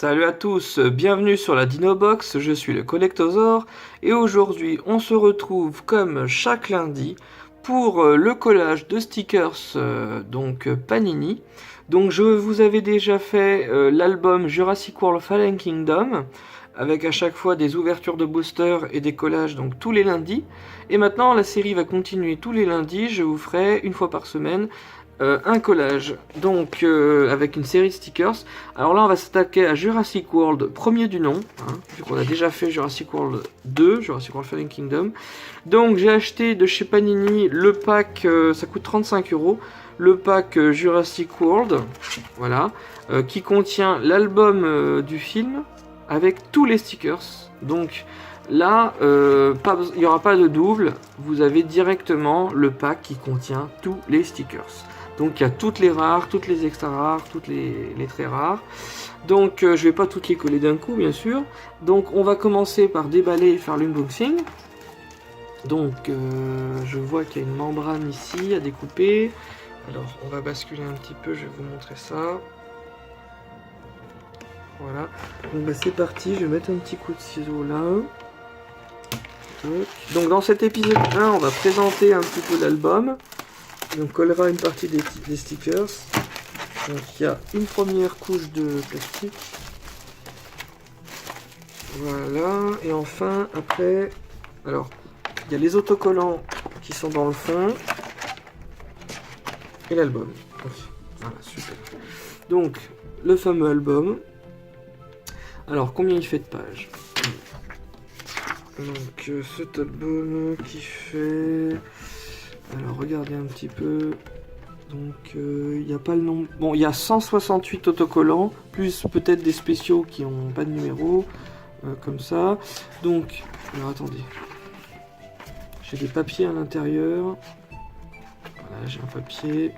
Salut à tous, bienvenue sur la Dinobox, je suis le Collectosaur et aujourd'hui on se retrouve comme chaque lundi pour le collage de stickers Panini. Donc je vous avais déjà fait l'album Jurassic World Fallen Kingdom avec à chaque fois des ouvertures de boosters et des collages donc tous les lundis. Et maintenant la série va continuer tous les lundis, je vous ferai une fois par semaine un collage, donc avec une série de stickers. Alors là on va s'attaquer à Jurassic World, premier du nom, vu qu'on a déjà fait Jurassic World 2, Jurassic World Fallen Kingdom. Donc j'ai acheté de chez Panini le pack, ça coûte 35 €, le pack Jurassic World, voilà, qui contient l'album du film avec tous les stickers. Donc là, il n'y aura pas de double, vous avez directement le pack qui contient tous les stickers. Donc il y a toutes les rares, toutes les extra rares, toutes les très rares. Donc je vais pas toutes les coller d'un coup bien sûr. Donc on va commencer par déballer et faire l'unboxing. Donc je vois qu'il y a une membrane ici à découper. Alors on va basculer un petit peu, je vais vous montrer ça. Voilà. Donc bah, c'est parti, je vais mettre un petit coup de ciseau là. Donc dans cet épisode 1, on va présenter un petit peu l'album. On collera une partie des stickers. Donc il y a une première couche de plastique. Voilà. Et enfin, après, alors, il y a les autocollants qui sont dans le fond. Et l'album. Voilà, super. Donc, le fameux album. Alors, combien il fait de pages? Donc, cet album qui fait... Alors regardez un petit peu, donc il n'y a pas le nombre, bon il y a 168 autocollants, plus peut-être des spéciaux qui n'ont pas de numéro, comme ça, donc, alors attendez, j'ai des papiers à l'intérieur, voilà j'ai un papier,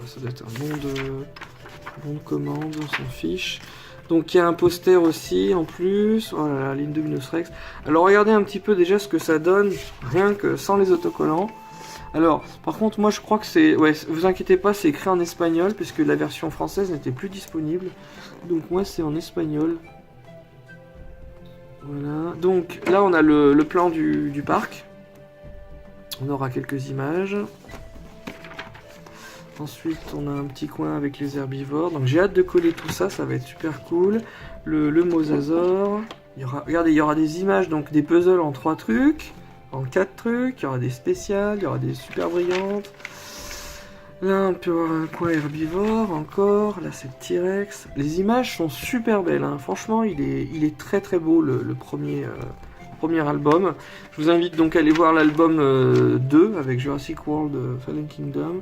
ça doit être un bon de commande, on s'en fiche. Donc il y a un poster aussi en plus, voilà, l'Indominus Rex. Alors regardez un petit peu déjà ce que ça donne, rien que sans les autocollants. Alors par contre moi je crois que c'est, ouais vous inquiétez pas, c'est écrit en espagnol puisque la version française n'était plus disponible. Donc moi c'est en espagnol. Voilà, donc là on a le plan du parc. On aura quelques images. Ensuite, on a un petit coin avec les herbivores. Donc j'ai hâte de coller tout ça, ça va être super cool. Le mosasaure. Regardez, il y aura des images, donc des puzzles en 3 trucs, en 4 trucs. Il y aura des spéciales, il y aura des super brillantes. Là, on peut avoir un coin herbivore encore. Là, c'est le T-Rex. Les images sont super belles, hein. Franchement, il est très très beau le premier album. Je vous invite donc à aller voir l'album 2 avec Jurassic World Fallen Kingdom.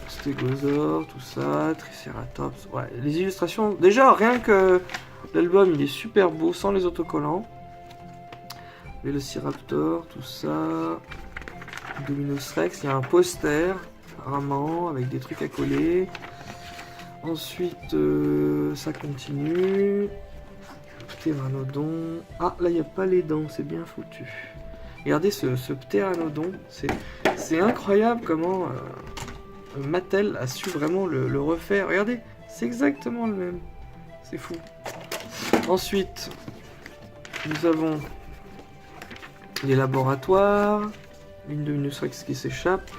Stégosaure, tout ça, Triceratops, ouais, les illustrations, déjà rien que l'album il est super beau sans les autocollants. Vélociraptor, tout ça, Indominus Rex, il y a un poster apparemment avec des trucs à coller. Ensuite ça continue. Pteranodon, ah là il n'y a pas les dents, c'est bien foutu. Regardez ce Pteranodon, c'est incroyable comment... Mattel a su vraiment le refaire. Regardez, c'est exactement le même. C'est fou. Ensuite, nous avons les laboratoires. L'Indominus Rex qui s'échappe.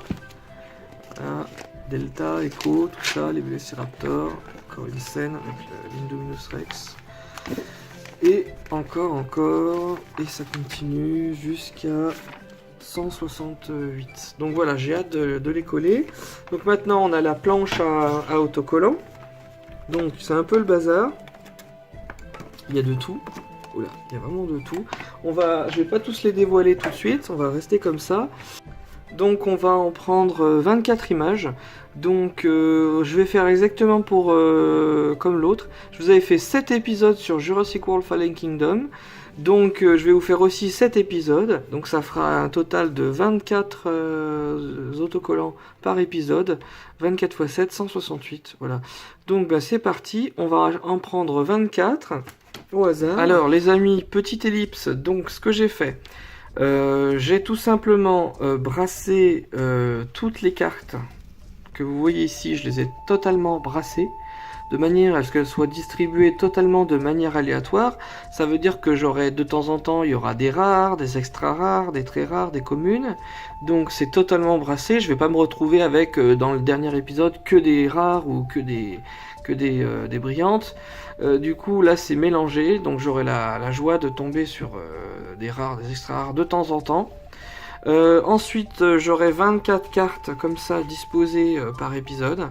Delta, Echo, tout ça, les Vélociraptors. Encore une scène avec l'Indominus Rex. Et encore. Et ça continue jusqu'à... 168. Donc voilà, j'ai hâte de les coller. Donc maintenant on a la planche à autocollant. Donc c'est un peu le bazar. Il y a de tout. Oula, il y a vraiment de tout. Je vais pas tous les dévoiler tout de suite, on va rester comme ça. Donc on va en prendre 24 images. Donc je vais faire exactement comme l'autre. Je vous avais fait 7 épisodes sur Jurassic World Fallen Kingdom. Donc je vais vous faire aussi 7 épisodes, donc ça fera un total de 24 autocollants par épisode, 24 x 7, 168, voilà. Donc bah, c'est parti, on va en prendre 24 au hasard. Alors les amis, petite ellipse, donc ce que j'ai fait, j'ai tout simplement brassé toutes les cartes que vous voyez ici, je les ai totalement brassées. de manière à ce qu'elles soient distribuées totalement de manière aléatoire. Ça veut dire que j'aurai de temps en temps, il y aura des rares, des extra rares, des très rares, des communes. Donc c'est totalement brassé. Je vais pas me retrouver avec, dans le dernier épisode, que des rares ou que des brillantes. Du coup là c'est mélangé, donc j'aurai la joie de tomber sur des rares, des extra rares de temps en temps. Ensuite j'aurai 24 cartes comme ça disposées par épisode.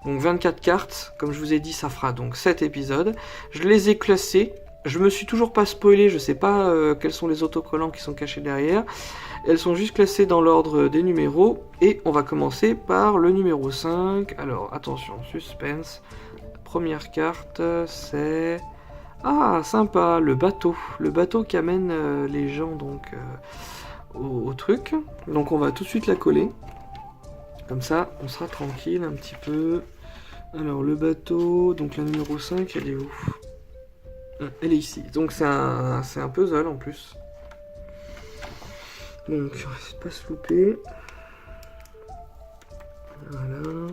Donc 24 cartes, comme je vous ai dit, ça fera donc 7 épisodes. Je les ai classées. Je me suis toujours pas spoilé, je sais pas quels sont les autocollants qui sont cachés derrière. Elles sont juste classées dans l'ordre des numéros. Et on va commencer par le numéro 5. Alors attention, suspense. Première carte, c'est... Ah, sympa, le bateau. Le bateau qui amène les gens donc au truc. Donc on va tout de suite la coller. Comme ça, on sera tranquille un petit peu. Alors le bateau, donc la numéro 5, elle est où? Elle est ici. Donc c'est un puzzle en plus. Donc on va essayer de pas se louper. Voilà.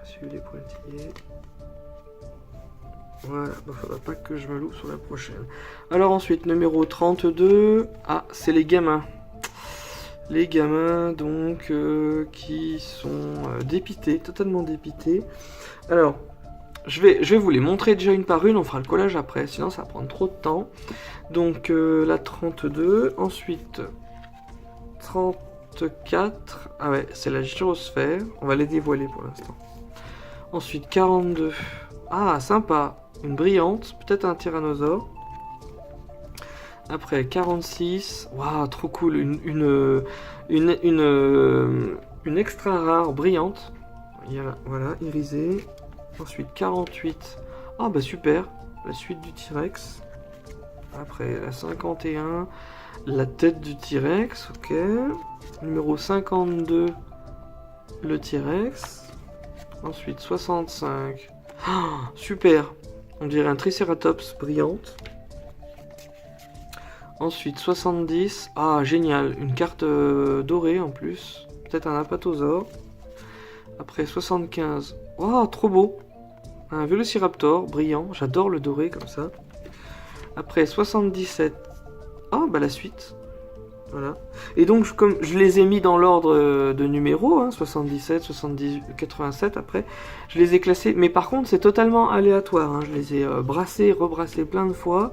Suivre les pointillés. Voilà, il ne faudra pas que je me loupe sur la prochaine. Alors ensuite, numéro 32. Ah, c'est les gamins. Les gamins, donc, qui sont dépités, totalement dépités. Alors, je vais vous les montrer déjà une par une, on fera le collage après, sinon ça va prendre trop de temps. Donc, la 32. Ensuite, 34. Ah ouais, c'est la gyrosphère. On va les dévoiler pour l'instant. Ensuite, 42. Ah, sympa. Une brillante, peut-être un tyrannosaure. Après, 46. Waouh, trop cool. Une extra rare brillante. Voilà, irisée. Ensuite, 48. Ah, bah super. La suite du T-Rex. Après, la 51. La tête du T-Rex. Ok. Numéro 52. Le T-Rex. Ensuite, 65. Oh, super. On dirait un Triceratops brillante. Ensuite, 70. Ah, génial. Une carte dorée en plus. Peut-être un apatosaure. Après, 75. Oh, trop beau. Un Vélociraptor brillant. J'adore le doré comme ça. Après, 77. Oh, bah la suite. Voilà. Et donc, comme je les ai mis dans l'ordre de numéros, hein, 77, 78, 87 après, je les ai classés. Mais par contre, c'est totalement aléatoire. Hein, je les ai brassés, rebrassés plein de fois.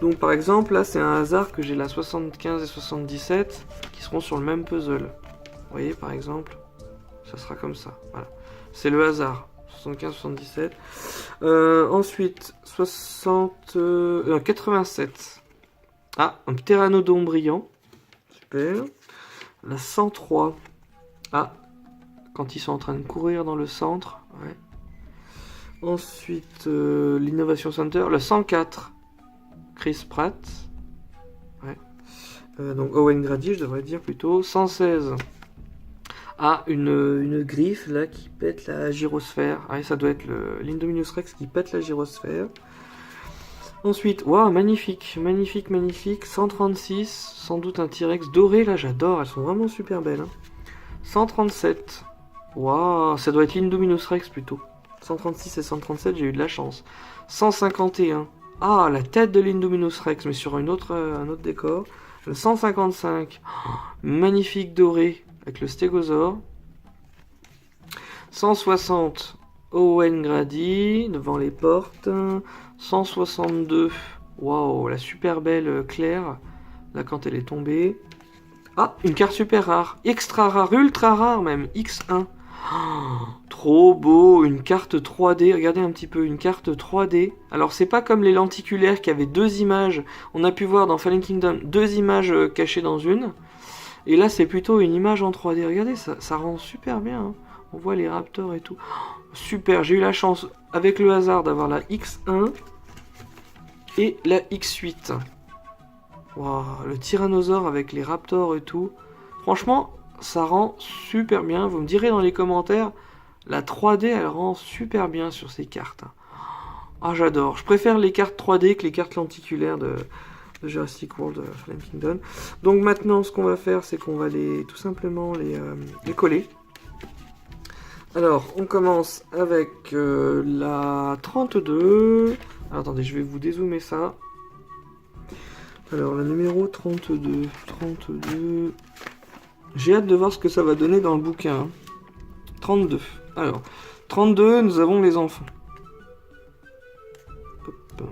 Donc, par exemple, là, c'est un hasard que j'ai la 75 et 77 qui seront sur le même puzzle. Vous voyez, par exemple, ça sera comme ça. Voilà. C'est le hasard. 75, 77. Ensuite, 87. Ah, un ptéranodon brillant. Super. La 103. Ah, quand ils sont en train de courir dans le centre. Ouais. Ensuite, l'Innovation Center. Le 104. Chris Pratt. Ouais. Donc Owen Grady, je devrais dire plutôt. 116. Ah, une griffe là qui pète la gyrosphère. Ah, ça doit être l'Indominus Rex qui pète la gyrosphère. Ensuite, waouh, magnifique, magnifique, magnifique. 136, sans doute un T-Rex doré, là j'adore, elles sont vraiment super belles. Hein. 137, waouh, ça doit être l'Indominus Rex plutôt. 136 et 137, j'ai eu de la chance. 151, ah, la tête de l'Indominus Rex, mais sur un autre décor. Le 155, oh, magnifique doré, avec le stégosaure. 160, Owen Grady, devant les portes. 162, waouh, la super belle Claire, là quand elle est tombée. Ah, une carte super rare, extra rare, ultra rare même, X1. Oh, trop beau, une carte 3D, regardez un petit peu, une carte 3D. Alors c'est pas comme les lenticulaires qui avaient deux images, on a pu voir dans Fallen Kingdom deux images cachées dans une. Et là c'est plutôt une image en 3D, regardez, ça rend super bien. Hein. On voit les raptors et tout. Oh, super, j'ai eu la chance avec le hasard d'avoir la X1 et la X8. Wow, le tyrannosaure avec les raptors et tout. Franchement, ça rend super bien. Vous me direz dans les commentaires, la 3D elle rend super bien sur ces cartes. Ah, j'adore. Je préfère les cartes 3D que les cartes lenticulaires de Jurassic World Fallen Kingdom. Donc maintenant, ce qu'on va faire, c'est qu'on va tout simplement les coller. Alors, on commence avec la 32. Alors, attendez, je vais vous dézoomer ça. Alors, le numéro 32. 32. J'ai hâte de voir ce que ça va donner dans le bouquin. 32. Alors, 32, nous avons les enfants. Hop.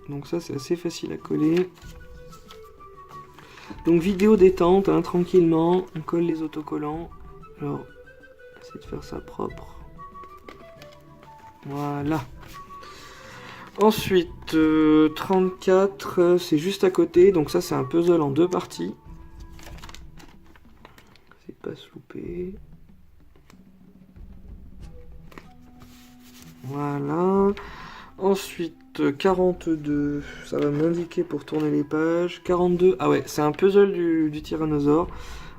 Donc ça, c'est assez facile à coller. Donc, vidéo détente, hein, tranquillement. On colle les autocollants. Alors, essayer de faire ça propre. Voilà. Ensuite, 34, c'est juste à côté. Donc ça, c'est un puzzle en 2 parties. C'est pas se louper. Voilà. Ensuite, 42, ça va m'indiquer pour tourner les pages. 42, ah ouais, c'est un puzzle du tyrannosaure.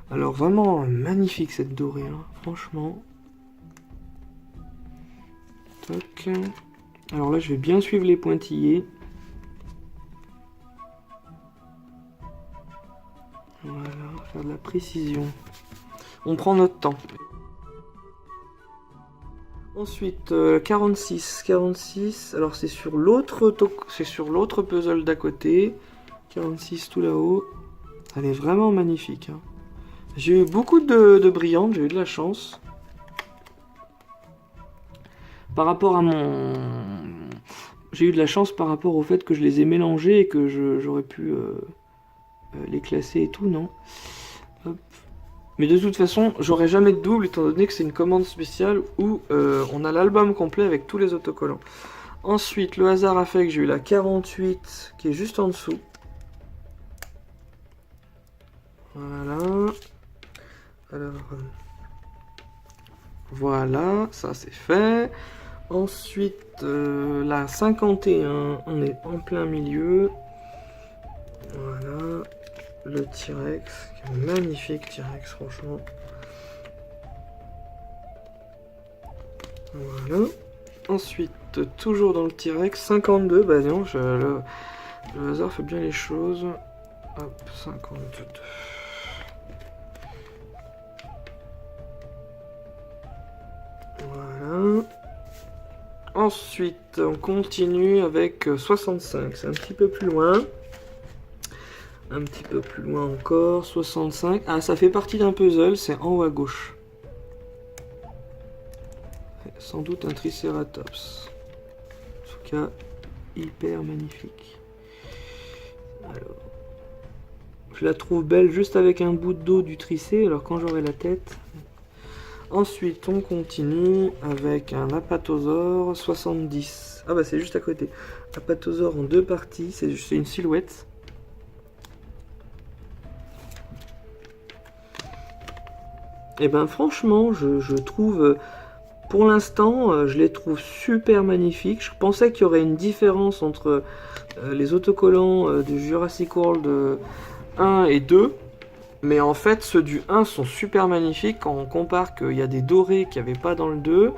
Alors vraiment magnifique cette dorée, hein, franchement. Toc. Alors là, je vais bien suivre les pointillés. Voilà, faire de la précision. On prend notre temps. Ensuite, 46. 46, alors c'est sur l'autre puzzle d'à côté. 46 tout là-haut. Elle est vraiment magnifique. Hein. J'ai eu beaucoup de brillantes, j'ai eu de la chance. Par rapport à mon... J'ai eu de la chance par rapport au fait que je les ai mélangés et que j'aurais pu les classer et tout, non? Hop. Mais de toute façon, j'aurai jamais de double étant donné que c'est une commande spéciale où on a l'album complet avec tous les autocollants. Ensuite, le hasard a fait que j'ai eu la 48 qui est juste en dessous. Voilà. Alors... Voilà, ça c'est fait. Ensuite, la 51, on est en plein milieu. Voilà. Le T-Rex, magnifique T-Rex, franchement. Voilà. Ensuite, toujours dans le T-Rex, 52, bah non, le hasard fait bien les choses. Hop, 52. Voilà. Ensuite, on continue avec 65. C'est un petit peu plus loin. Un petit peu plus loin encore. 65. Ah, ça fait partie d'un puzzle. C'est en haut à gauche. Sans doute un Triceratops. En tout cas, hyper magnifique. Alors, je la trouve belle juste avec un bout de dos du tricé. Alors quand j'aurai la tête... Ensuite, on continue avec un Apatosaure 70. Ah bah c'est juste à côté. Apatosaure en 2 parties, c'est une silhouette. Et ben franchement, je trouve, pour l'instant, je les trouve super magnifiques. Je pensais qu'il y aurait une différence entre les autocollants du Jurassic World 1 et 2. Mais en fait, ceux du 1 sont super magnifiques quand on compare qu'il y a des dorés qu'il n'y avait pas dans le 2.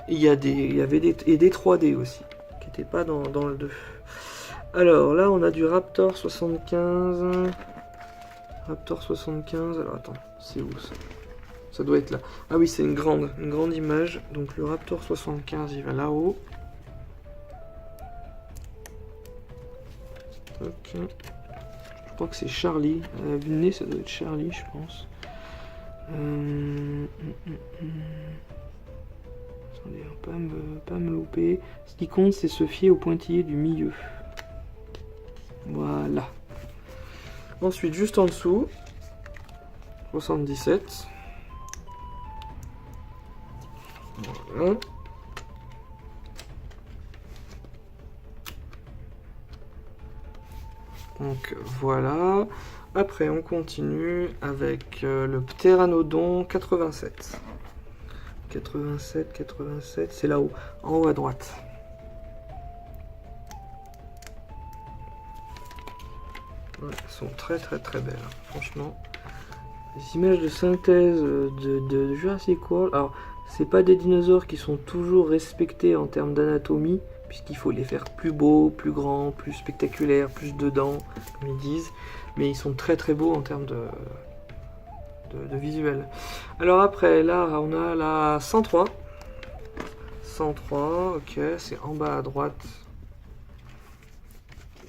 Et il y avait des 3D aussi, qui n'étaient pas dans le 2. Alors là, on a du Raptor 75. Raptor 75, alors attends, c'est où ça? Ça doit être là. Ah oui, c'est une grande image. Donc le Raptor 75, il va là-haut. Ok. Je crois que c'est Charlie. À la vue de nez, ça doit être Charlie, je pense. Attendez, pas me louper. Ce qui compte, c'est se fier au pointillé du milieu. Voilà. Ensuite, juste en dessous, 77. Voilà. Donc voilà. Après on continue avec le Pteranodon 87. 87, c'est là-haut, en haut à droite. Ouais, elles sont très belles, hein. Franchement. Les images de synthèse de Jurassic World. Alors, c'est pas des dinosaures qui sont toujours respectés en termes d'anatomie, puisqu'il faut les faire plus beaux, plus grands, plus spectaculaires, plus de dents, comme ils disent. Mais ils sont très beaux en termes de visuel. Alors après, là, on a la 103. 103, ok, c'est en bas à droite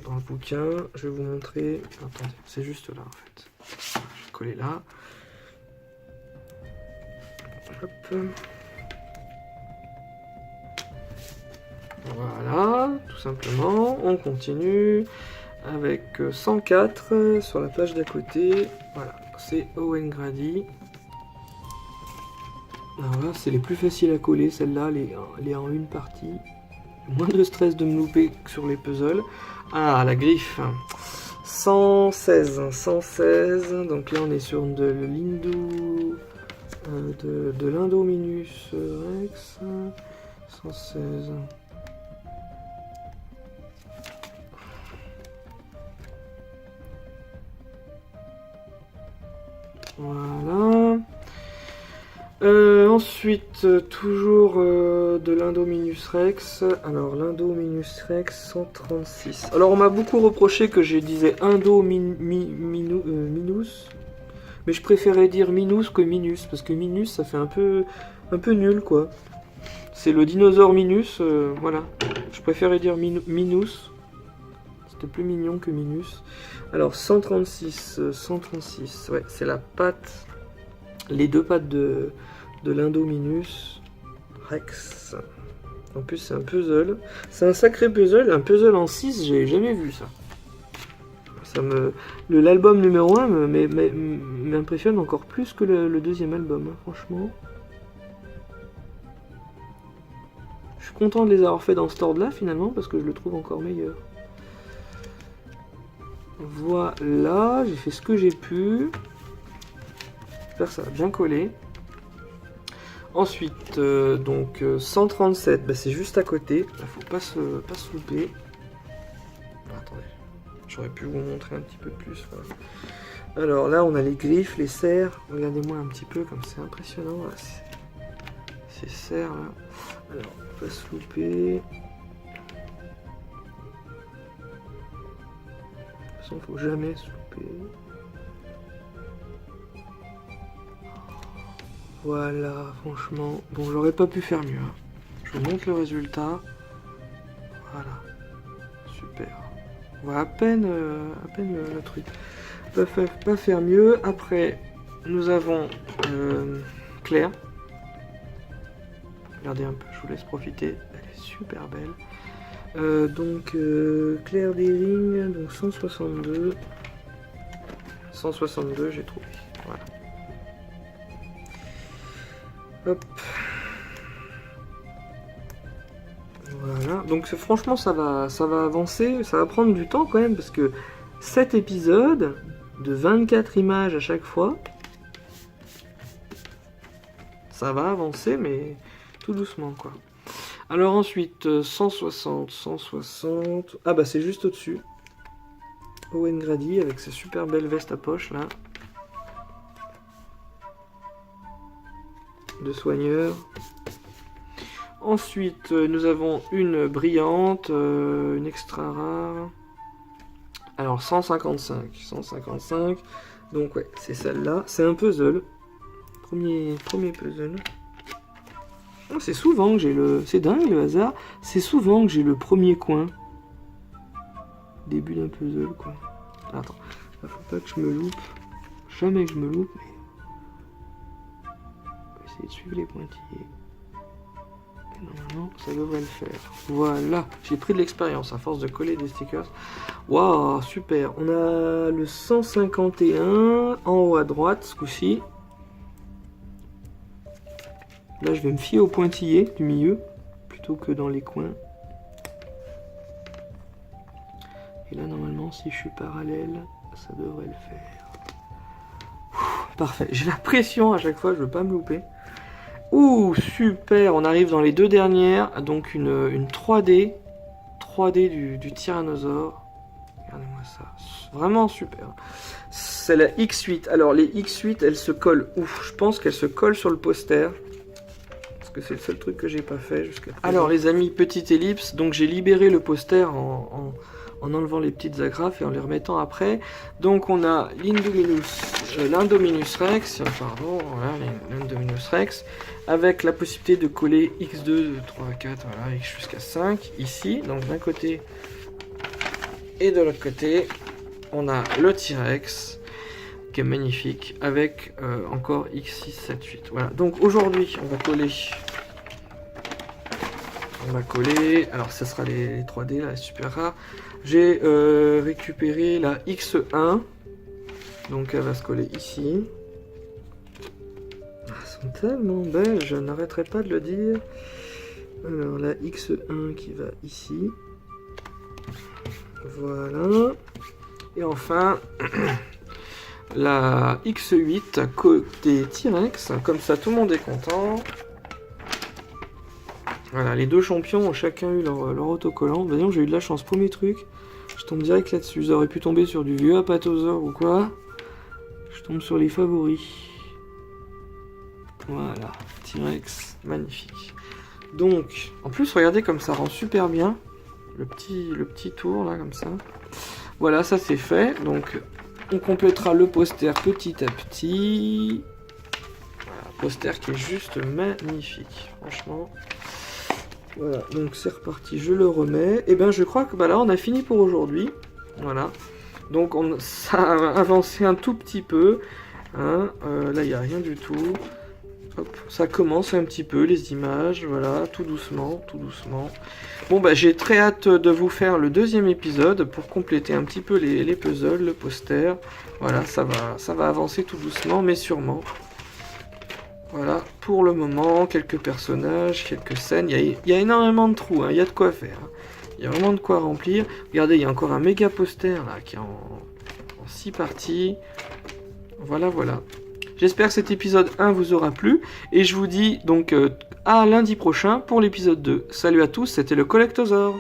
dans le bouquin. Je vais vous montrer. Attendez, c'est juste là en fait. Je vais coller là. Hop. Voilà, tout simplement. On continue avec 104 sur la page d'à côté. Voilà, c'est Owen Grady. Voilà, c'est les plus faciles à coller, celle-là, les en une partie. Moins de stress de me louper que sur les puzzles. Ah, la griffe. 116. Donc là, on est sur de l'Indo... de l'Indominus Rex. 116. Voilà. Ensuite, toujours de l'Indominus Rex. Alors, l'Indominus Rex 136. Alors, on m'a beaucoup reproché que je disais Minus. Mais je préférais dire Minus que Minus. Parce que Minus, ça fait un peu nul, quoi. C'est le dinosaure Minus. Voilà. Je préférais dire Minus. C'était plus mignon que Minus. Alors, 136. Ouais, c'est la patte. Les deux pattes de l'Indominus Rex. En plus, c'est un puzzle. C'est un sacré puzzle. Un puzzle en 6, j'ai jamais vu ça. L'album numéro 1 m'impressionne encore plus que le deuxième album, hein, franchement. Je suis content de les avoir fait dans ce ordre-là, finalement, parce que je le trouve encore meilleur. Voilà, j'ai fait ce que j'ai pu. J'espère que ça va bien coller. Ensuite, donc 137, bah, c'est juste à côté. Il faut pas se louper. Attendez, j'aurais pu vous montrer un petit peu plus. Voilà. Alors là, on a les griffes, les serres. Regardez-moi un petit peu, comme c'est impressionnant. Voilà, ces serres là. Alors, pas se louper. De toute façon, faut jamais se louper. Voilà, franchement, bon, j'aurais pas pu faire mieux. Hein. Je vous montre le résultat. Voilà, super. On voit à peine le truc. Pas faire mieux. Après, nous avons Claire. Regardez un peu, je vous laisse profiter. Elle est super belle. Donc, Claire Deering, donc 162. 162, j'ai trouvé. Voilà. Hop. Voilà, donc franchement ça va avancer, ça va prendre du temps quand même, parce que 7 épisodes de 24 images à chaque fois, ça va avancer, mais tout doucement quoi. Alors ensuite, 160, ah bah c'est juste au-dessus. Owen Grady avec sa super belle veste à poche là. De soigneur. Ensuite, nous avons une brillante, une extra rare. Alors, 155. Donc, ouais, c'est celle-là. C'est un puzzle. Premier puzzle. Oh, c'est souvent que j'ai le... C'est dingue, le hasard. C'est souvent que j'ai le premier coin. Début d'un puzzle, quoi. Attends, faut pas que je me loupe. Jamais que je me loupe, mais... de suivre les pointillés. Normalement, ça devrait le faire. Voilà, j'ai pris de l'expérience à force de coller des stickers. Waouh, super. On a le 151 en haut à droite ce coup-ci. Là, je vais me fier aux pointillés du milieu plutôt que dans les coins. Et là, normalement, si je suis parallèle, ça devrait le faire. Parfait. J'ai la pression à chaque fois, je veux pas me louper. Ouh, super, on arrive dans les deux dernières, donc une 3D du tyrannosaure. Regardez-moi ça, vraiment super. C'est la X8, alors les X8, elles se collent, ouf, je pense qu'elles se collent sur le poster. Parce que c'est le seul truc que j'ai pas fait jusqu'à présent. Alors les amis, petite ellipse, donc j'ai libéré le poster en en enlevant les petites agrafes et en les remettant après. Donc on a l'Indominus Rex, pardon, voilà, l'Indominus Rex, avec la possibilité de coller X2, 3, 4, voilà, X jusqu'à 5, ici, donc d'un côté et de l'autre côté, on a le T-Rex, qui est magnifique, avec encore X6, 7, 8, voilà. Donc aujourd'hui, on va coller, alors ça sera les 3D, là, super rare. J'ai récupéré la X1, donc elle va se coller ici. Elles sont tellement belles, je n'arrêterai pas de le dire. Alors la X1 qui va ici. Voilà. Et enfin, la X8 côté T-Rex, comme ça tout le monde est content. Voilà, les deux champions ont chacun eu leur autocollant. Bah non, j'ai eu de la chance, premier truc. Je tombe direct là-dessus. J'aurais pu tomber sur du vieux Apatosaur ou quoi. Je tombe sur les favoris. Voilà, T-Rex, magnifique. Donc, en plus, regardez comme ça rend super bien. Le petit tour, là, comme ça. Voilà, ça c'est fait. Donc, on complétera le poster petit à petit. Voilà, poster qui est juste magnifique, franchement. Voilà, donc c'est reparti, je le remets. Et ben je crois que là on a fini pour aujourd'hui. Voilà. Donc ça a avancé un tout petit peu. Hein. Là il n'y a rien du tout. Hop, ça commence un petit peu les images, voilà, tout doucement, tout doucement. Bon bah j'ai très hâte de vous faire le deuxième épisode pour compléter un petit peu les puzzles, le poster. Voilà, ça va avancer tout doucement mais sûrement. Voilà, pour le moment, quelques personnages, quelques scènes. Il y a énormément de trous, hein. Il y a de quoi faire. Hein. Il y a vraiment de quoi remplir. Regardez, il y a encore un méga poster là, qui est en 6 parties. Voilà, voilà. J'espère que cet épisode 1 vous aura plu. Et je vous dis donc à lundi prochain pour l'épisode 2. Salut à tous, c'était le Collectosaur.